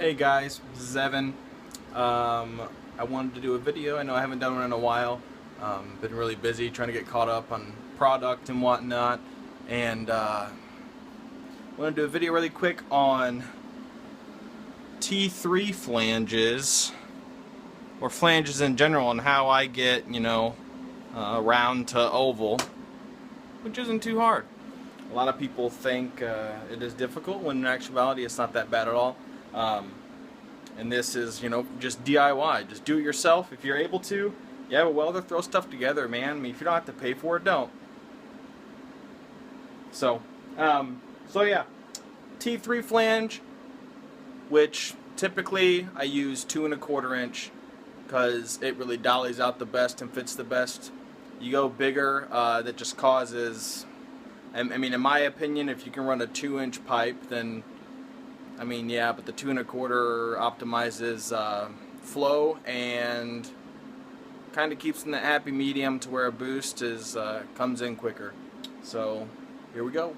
Hey guys, this is Evan. I wanted to do a video. I know I haven't done one in a while. Been really busy trying to get caught up on product and whatnot, and I want to do a video really quick on T3 flanges, or flanges in general, and how I get, round to oval, which isn't too hard. A lot of people think it is difficult, when in actuality it's not that bad at all. And this is, just DIY. Just do it yourself if you're able to. You have a welder, throw stuff together, man. I mean, if you don't have to pay for it, don't. So yeah, T3 flange, which typically I use 2 1/4 inch because it really dollies out the best and fits the best. You go bigger, that just causes, I mean, in my opinion, if you can run a 2-inch pipe, then yeah, but the 2 1/4 optimizes flow and kind of keeps in the happy medium to where a boost comes in quicker. So here we go.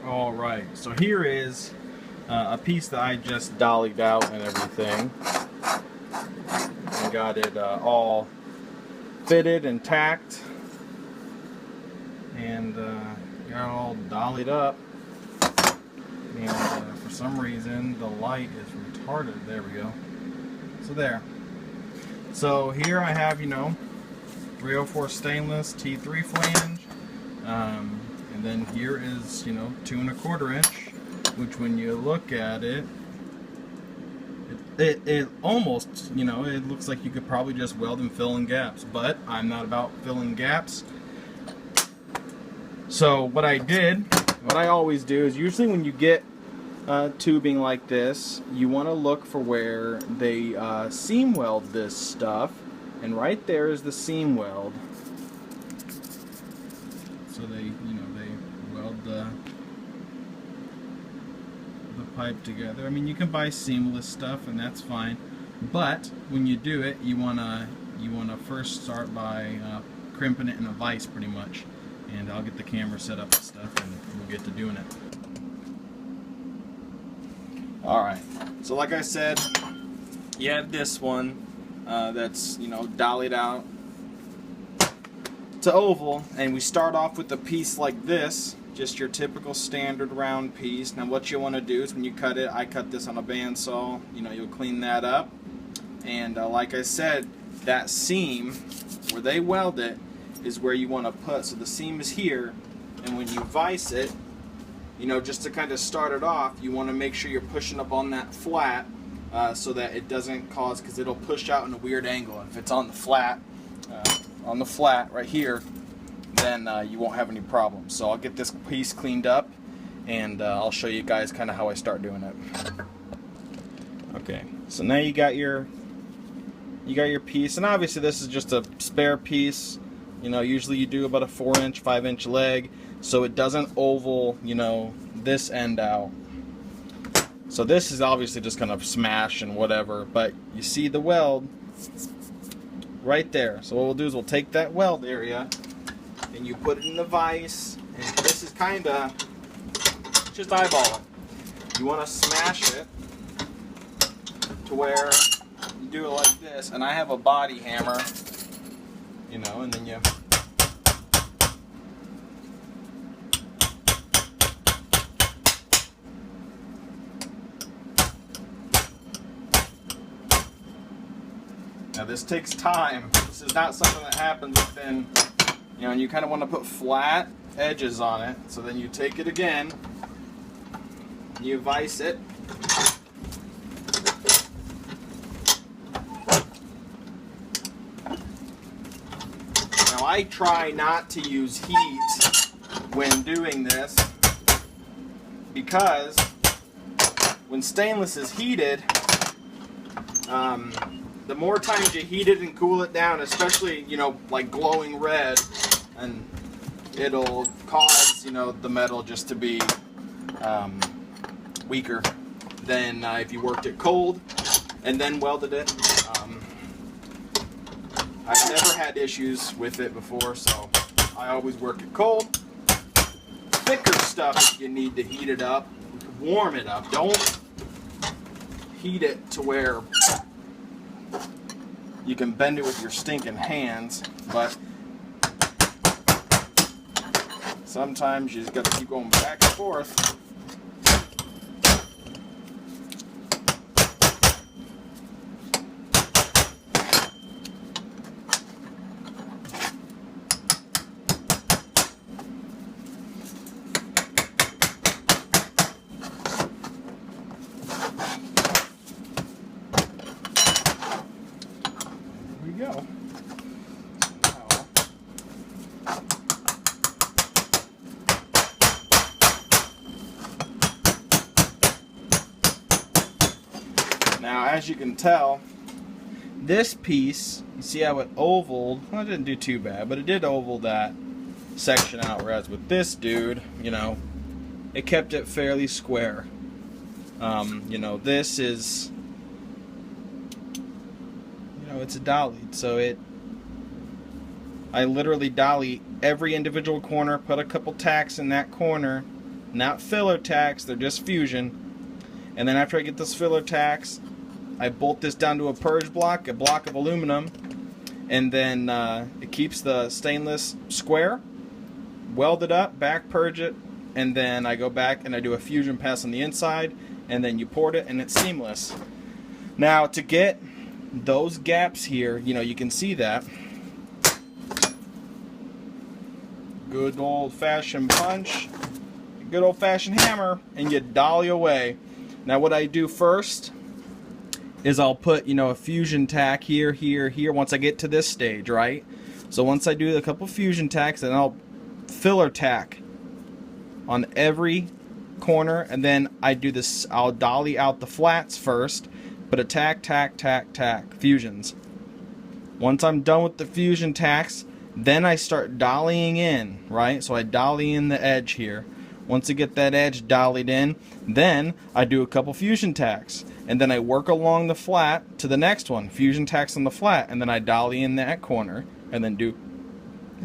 All right, so here is a piece that I just dollied out and everything. I got it all fitted and tacked, and got it all dollied up. And for some reason the light is retarded. There we go. So there. So here I have 304 stainless T3 flange, and then here is 2 1/4 inch, which when you look at it, it almost it looks like you could probably just weld and fill in gaps, but I'm not about filling gaps. So what I always do is, usually when you get tubing like this, you want to look for where they seam weld this stuff, and right there is the seam weld. So they weld the pipe together. I mean, you can buy seamless stuff, and that's fine, but when you do it, you wanna first start by crimping it in a vise, pretty much. And I'll get the camera set up and stuff, and we'll get to doing it. Alright, so like I said, you have this one that's, dollied out to oval, and we start off with a piece like this, just your typical standard round piece. Now what you want to do is, when you cut it, I cut this on a bandsaw, you'll clean that up, and like I said, that seam where they weld it is where you want to put. So the seam is here, and when you vise it, just to kind of start it off, you want to make sure you're pushing up on that flat, so that it doesn't cause, because it'll push out in a weird angle. If it's on the flat right here, then you won't have any problems. So I'll get this piece cleaned up, and I'll show you guys kind of how I start doing it. Okay, so now you got your piece, and obviously this is just a spare piece. Usually you do about a 4-inch, 5-inch leg, so it doesn't oval, this end out. So this is obviously just gonna smash and whatever, but you see the weld right there. So what we'll do is we'll take that weld area and you put it in the vise, and this is kinda just eyeball it. You wanna smash it to where you do it like this, and I have a body hammer, and then you now this takes time. This is not something that happens within, and you kind of want to put flat edges on it. So then you take it again, you vise it, I try not to use heat when doing this, because when stainless is heated, the more times you heat it and cool it down, especially like glowing red, and it'll cause the metal just to be weaker than if you worked it cold and then welded it. I've never had issues with it before, so I always work it cold. Thicker stuff, if you need to heat it up, warm it up. Don't heat it to where you can bend it with your stinking hands, but sometimes you just got to keep going back and forth. Go. Now, as you can tell, this piece, you see how it ovaled. Well, it didn't do too bad, but it did oval that section out, whereas with this dude, you know, it kept it fairly square. You know, this is, it's a dolly, so I literally dolly every individual corner, put a couple tacks in that corner, not filler tacks, they're just fusion, and then after I get those filler tacks, I bolt this down to a purge block, a block of aluminum, and then it keeps the stainless square, weld it up, back purge it, and then I go back and I do a fusion pass on the inside, and then you port it, and it's seamless. Now, to get those gaps here, you can see that. Good old-fashioned punch, good old-fashioned hammer, and you dolly away. Now what I do first is I'll put, a fusion tack here, here, here, once I get to this stage, right? So once I do a couple fusion tacks, then I'll filler tack on every corner, and then I do this, I'll dolly out the flats first, but a tack, tack, tack, tack, fusions. Once I'm done with the fusion tacks, then I start dollying in, right? So I dolly in the edge here. Once I get that edge dollied in, then I do a couple fusion tacks. And then I work along the flat to the next one, fusion tacks on the flat, and then I dolly in that corner, and then do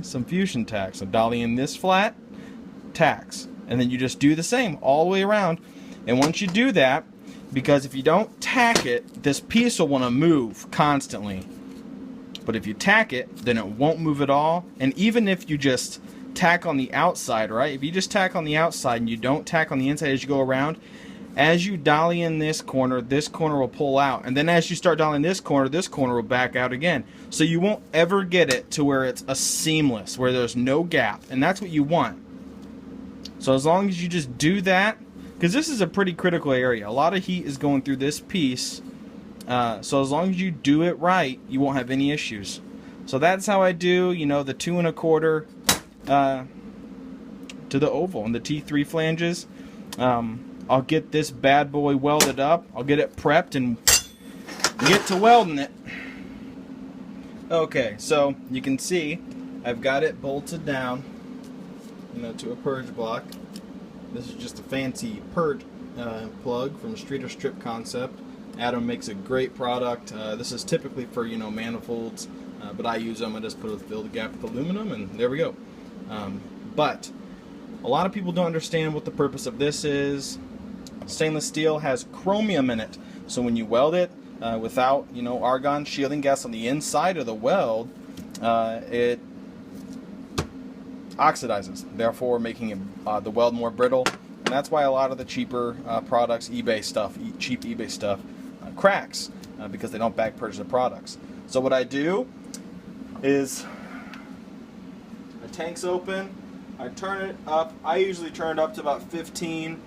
some fusion tacks. So dolly in this flat, tacks. And then you just do the same all the way around. And once you do that, because if you don't tack it, this piece will want to move constantly. But if you tack it, then it won't move at all. And even if you just tack on the outside, right? If you just tack on the outside and you don't tack on the inside as you go around, as you dolly in this corner will pull out. And then as you start dollying this corner will back out again. So you won't ever get it to where it's a seamless, where there's no gap. And that's what you want. So as long as you just do that, because this is a pretty critical area. A lot of heat is going through this piece. So as long as you do it right, you won't have any issues. So that's how I do, the 2 1/4 to the oval and the T3 flanges. I'll get this bad boy welded up. I'll get it prepped and get to welding it. Okay, so you can see I've got it bolted down, to a purge block. This is just a fancy purge plug from Streeter Strip Concept. Adam makes a great product. This is typically for manifolds, but I use them. I just fill the gap with aluminum, and there we go. But a lot of people don't understand what the purpose of this is. Stainless steel has chromium in it, so when you weld it without argon shielding gas on the inside of the weld, it oxidizes, therefore making the weld more brittle. And that's why a lot of the cheaper products, cheap eBay stuff, cracks because they don't back purge the products. So what I do is, the tank's open, I turn it up. I usually turn it up to about 15.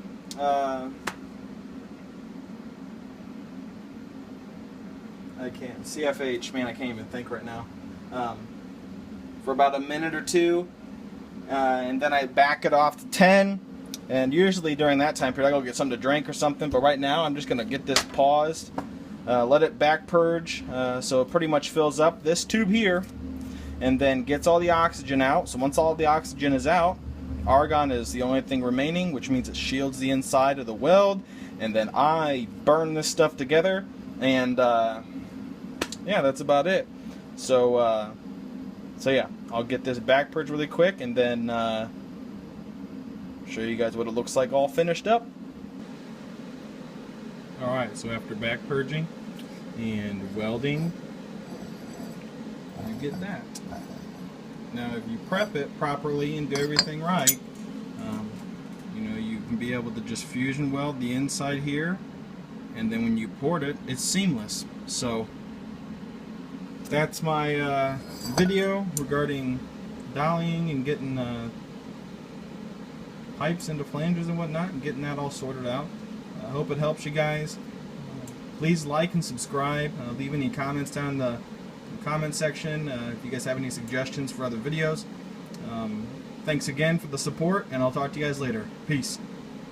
I can't. CFH, man, I can't even think right now. For about a minute or two, and then I back it off to 10. And usually during that time period, I go get something to drink or something. But right now, I'm just gonna get this paused, let it back purge, so it pretty much fills up this tube here, and then gets all the oxygen out. So once all the oxygen is out, argon is the only thing remaining, which means it shields the inside of the weld. And then I burn this stuff together, and yeah, that's about it. So yeah, I'll get this back purge really quick, and then show you guys what it looks like all finished up. Alright, so after back purging and welding, you get that. Now if you prep it properly and do everything right, you know, you can be able to just fusion weld the inside here, and then when you port it, it's seamless. So that's my video regarding dollying and getting pipes into flanges and whatnot, and getting that all sorted out. I hope it helps you guys. Please like and subscribe. Leave any comments down in the comment section if you guys have any suggestions for other videos. Thanks again for the support, and I'll talk to you guys later. Peace.